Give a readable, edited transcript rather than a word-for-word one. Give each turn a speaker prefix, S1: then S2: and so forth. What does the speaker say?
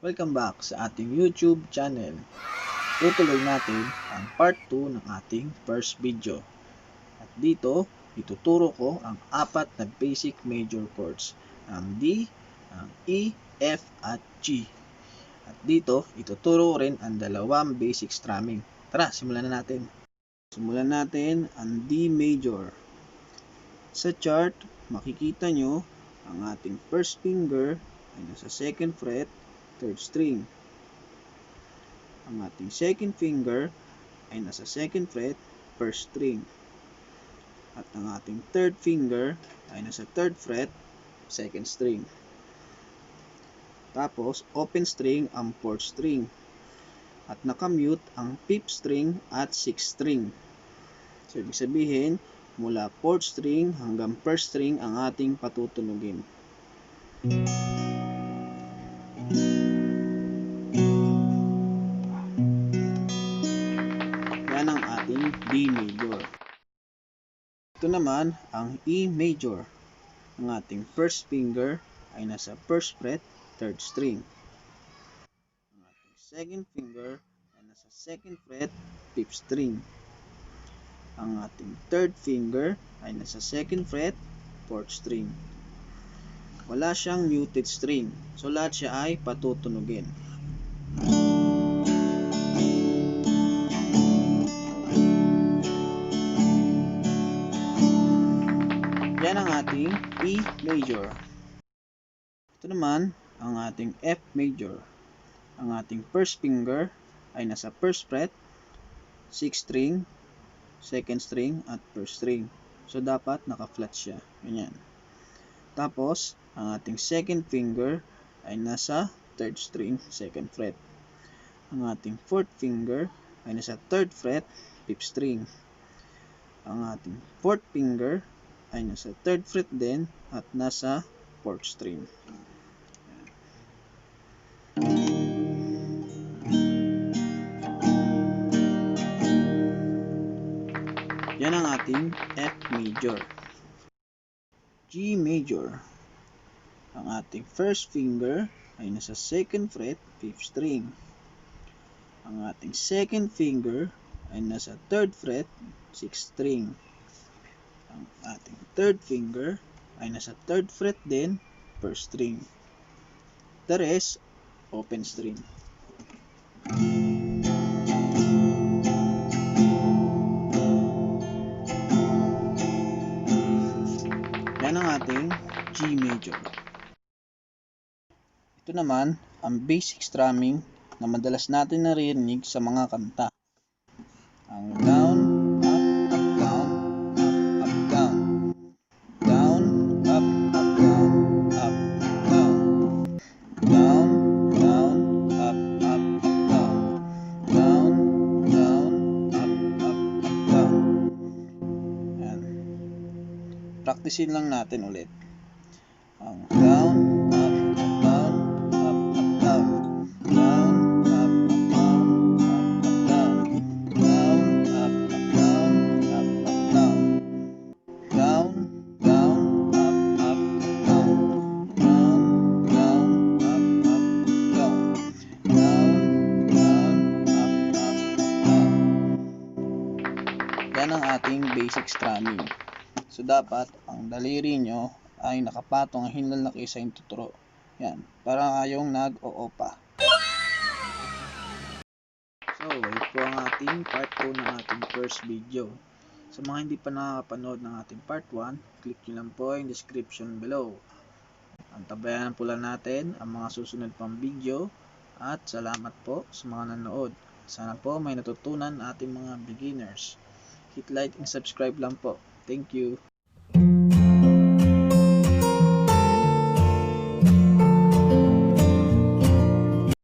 S1: Welcome back sa ating YouTube channel. Tutuloy natin ang part 2 ng ating first video. At dito, ituturo ko ang 4 na basic major chords. Ang D, ang E, F at G. At dito, ituturo ko rin ang 2 basic strumming. Tara, simulan na natin. Simulan natin ang D major. Sa chart, makikita nyo ang ating first finger ay nasa 2nd fret, 3rd string. Ang ating second finger ay nasa 2nd fret, 1st string. At ang ating third finger ay nasa 3rd fret, 2nd string. Tapos, open string ang 4th string. At nakamute ang 5th string at 6th string. So, ibig sabihin, mula 4th string hanggang 1st string ang ating patutunugin. Yan ang ating D major. Ito naman ang E major. Ang ating first finger ay nasa 1st fret, 3rd string. Ang ating second finger ay nasa 2nd fret, 5th string. Ang ating third finger ay nasa 2nd fret, 4th string. Wala siyang muted string. So, lahat siya ay patutunugin. Yan ang ating E major. Ito naman ang ating F major. Ang ating first finger ay nasa 1st fret, 6th string, 2nd string, at 1st string. So, dapat naka-flat siya. Ganyan. Tapos, ang ating second finger ay nasa 3rd string, 2nd fret. Ang ating fourth finger ay nasa 3rd fret, 5th string. Ang ating fourth finger ay nasa 3rd fret din at nasa 4th string. Yan ang ating F major. G major. Ang ating first finger ay nasa 2nd fret, 5th string. Ang ating second finger ay nasa 3rd fret, 6th string. Ang ating third finger ay nasa 3rd fret din, 1st string. The rest, open string. Yan ang ating G major. Ito naman ang basic strumming na madalas natin naririnig sa mga kanta. Ang down, up, down, up, down. Down, up, down, up, down. Down, down, up, down. Down, down, up, down. Yan. Practicein lang natin ulit. Ang down, yan ang ating basic strumming. So, dapat ang daliri nyo ay nakapatong ang hinlalaki sa intuturo. Yan. Para kayong nag-o-opa. So, ito po ang ating part 2 ng ating first video. Sa mga hindi pa nakakapanood ng ating part 1, click nyo lang po yung description below. Antabayan po lang natin ang mga susunod pang video. At salamat po sa mga nanood. Sana po may natutunan ating mga beginners. Hit like and subscribe lang po. Thank you.